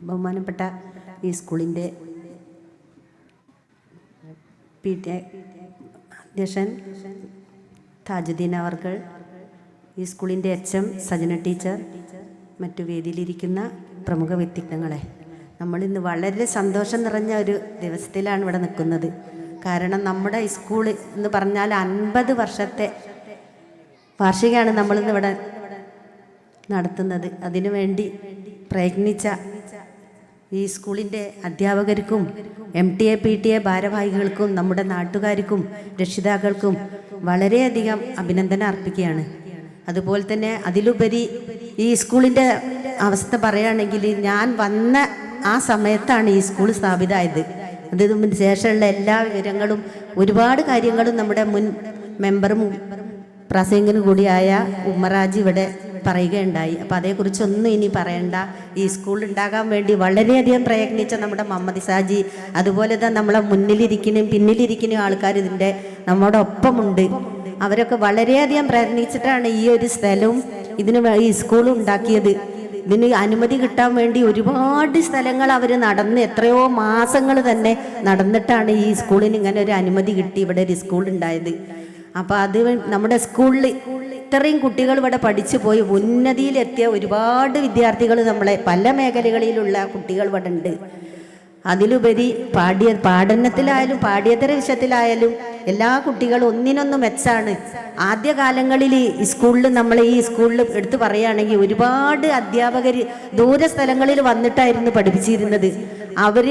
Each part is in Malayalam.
ബഹുമാനപ്പെട്ട ഈ സ്കൂളിൻ്റെ PTA അധ്യക്ഷൻ താജുദ്ദീൻ അവർകൾ, ഈ സ്കൂളിൻ്റെ HM സജന ടീച്ചർ, മറ്റു വേദിയിലിരിക്കുന്ന പ്രമുഖ വ്യക്തിത്വങ്ങളെ, നമ്മളിന്ന് വളരെ സന്തോഷം നിറഞ്ഞ ഒരു ദിവസത്തിലാണ് ഇവിടെ നിൽക്കുന്നത്. കാരണം നമ്മുടെ സ്കൂൾ എന്ന് പറഞ്ഞാൽ 50 വർഷത്തെ വാർഷികമാണ് നമ്മളിന്ന് ഇവിടെ നടത്തുന്നത്. അതിനുവേണ്ടി പ്രയത്നിച്ച ഈ സ്കൂളിൻ്റെ അധ്യാപകർക്കും MTA PTA ഭാരവാഹികൾക്കും നമ്മുടെ നാട്ടുകാർക്കും രക്ഷിതാക്കൾക്കും വളരെയധികം അഭിനന്ദനം അർപ്പിക്കുകയാണ്. അതുപോലെ തന്നെ അതിലുപരി ഈ സ്കൂളിൻ്റെ അവസ്ഥ പറയുകയാണെങ്കിൽ, ഞാൻ വന്ന ആ സമയത്താണ് ഈ സ്കൂൾ സ്ഥാപിതമായത്. അതിന് ശേഷമുള്ള എല്ലാ വിവരങ്ങളും ഒരുപാട് കാര്യങ്ങളും നമ്മുടെ മുൻ മെമ്പറും പ്രാസംഗികനും കൂടിയായ ഉമ്മറാജി ഇവിടെ പറയുകയുണ്ടായി. അപ്പോൾ അതേക്കുറിച്ചൊന്നും ഇനി പറയണ്ട. ഈ സ്കൂൾ ഉണ്ടാകാൻ വേണ്ടി വളരെയധികം പ്രയത്നിച്ച നമ്മുടെ മുഹമ്മദ് സാജി, അതുപോലെ തന്നെ നമ്മളെ മുന്നിലിരിക്കുന്നതും പിന്നിലിരിക്കുന്ന ആൾക്കാർ ഇതിൻ്റെ നമ്മുടെ ഒപ്പമുണ്ട്. അവരൊക്കെ വളരെയധികം പ്രയത്നിച്ചിട്ടാണ് ഈ ഒരു സ്ഥലവും ഈ സ്കൂൾ ഉണ്ടാക്കിയത്. ഇതിന് അനുമതി കിട്ടാൻ വേണ്ടി ഒരുപാട് സ്ഥലങ്ങൾ അവർ നടന്ന്, എത്രയോ മാസങ്ങൾ തന്നെ നടന്നിട്ടാണ് ഈ സ്കൂളിന് ഇങ്ങനെ ഒരു അനുമതി കിട്ടി ഇവിടെ ഒരു സ്കൂൾ ഉണ്ടായത്. അപ്പോൾ അത് നമ്മുടെ സ്കൂളിൽ ഇത്രയും കുട്ടികൾ ഇവിടെ പഠിച്ചു പോയി ഉന്നതിയിലെത്തിയ ഒരുപാട് വിദ്യാർത്ഥികൾ, നമ്മളെ പല മേഖലകളിലുള്ള കുട്ടികൾ ഇവിടെ ഉണ്ട്. അതിലുപരി പഠനത്തിലായാലും പാഠ്യേതര വിഷയത്തിലായാലും എല്ലാ കുട്ടികളും ഒന്നിനൊന്ന് മെച്ചാണ്. ആദ്യകാലങ്ങളിൽ ഈ സ്കൂളിൽ, നമ്മളെ ഈ സ്കൂളിൽ എടുത്തു പറയുകയാണെങ്കിൽ, ഒരുപാട് അധ്യാപകർ ദൂര സ്ഥലങ്ങളിൽ വന്നിട്ടായിരുന്നു പഠിപ്പിച്ചിരുന്നത്. അവർ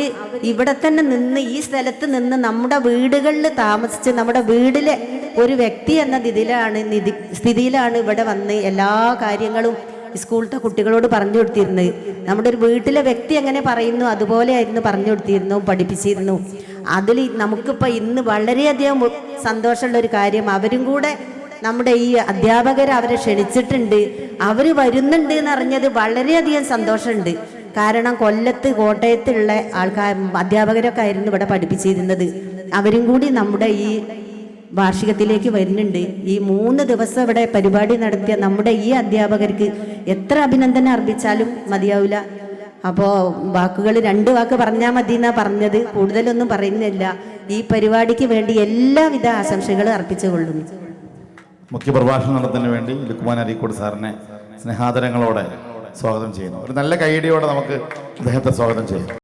ഇവിടെ തന്നെ നിന്ന്, ഈ സ്ഥലത്ത് നിന്ന് നമ്മുടെ വീടുകളിൽ താമസിച്ച് നമ്മുടെ വീട്ടിലെ ഒരു വ്യക്തി എന്ന സ്ഥിതിയിലാണ് ഇവിടെ വന്ന് എല്ലാ കാര്യങ്ങളും സ്കൂളിലത്തെ കുട്ടികളോട് പറഞ്ഞു കൊടുത്തിരുന്നത്. നമ്മുടെ ഒരു വീട്ടിലെ വ്യക്തി എങ്ങനെ പറയുന്നു അതുപോലെയായിരുന്നു പറഞ്ഞു കൊടുത്തിരുന്നു, പഠിപ്പിച്ചിരുന്നു. അതിൽ നമുക്കിപ്പോൾ ഇന്ന് വളരെയധികം സന്തോഷമുള്ള ഒരു കാര്യം, അവരും കൂടെ നമ്മുടെ ഈ അധ്യാപകർ അവരെ ക്ഷണിച്ചിട്ടുണ്ട്, അവർ വരുന്നുണ്ട് എന്നറിഞ്ഞത് വളരെയധികം സന്തോഷമുണ്ട്. കാരണം കൊല്ലത്ത്, കോട്ടയത്തുള്ള അധ്യാപകരൊക്കെ ആയിരുന്നു ഇവിടെ പഠിപ്പിച്ചിരുന്നത്. അവരും കൂടി നമ്മുടെ ഈ വാർഷികത്തിലേക്ക് വരുന്നുണ്ട്. ഈ 3 ദിവസം ഇവിടെ പരിപാടി നടത്തിയ നമ്മുടെ ഈ അധ്യാപകർക്ക് എത്ര അഭിനന്ദനം അർപ്പിച്ചാലും മതിയാവില്ല. അപ്പോൾ വാക്കുകൾ 2 വാക്ക് പറഞ്ഞാൽ മതി എന്നാണ് പറഞ്ഞത്, കൂടുതലൊന്നും പറയുന്നില്ല. ഈ പരിപാടിക്ക് വേണ്ടി എല്ലാവിധ ആശംസകളും അർപ്പിച്ചുകൊള്ളുന്നു. മുഖ്യപ്രഭാഷണം നടത്തുന്നതിന് വേണ്ടി ലുക്മാൻ അരീക്കോട് സാറിനെ സ്നേഹാദരങ്ങളോടെ സ്വാഗതം ചെയ്യുന്നു. ഒരു നല്ല കൈയടിയോടെ നമുക്ക് അദ്ദേഹത്തെ സ്വാഗതം ചെയ്യാം.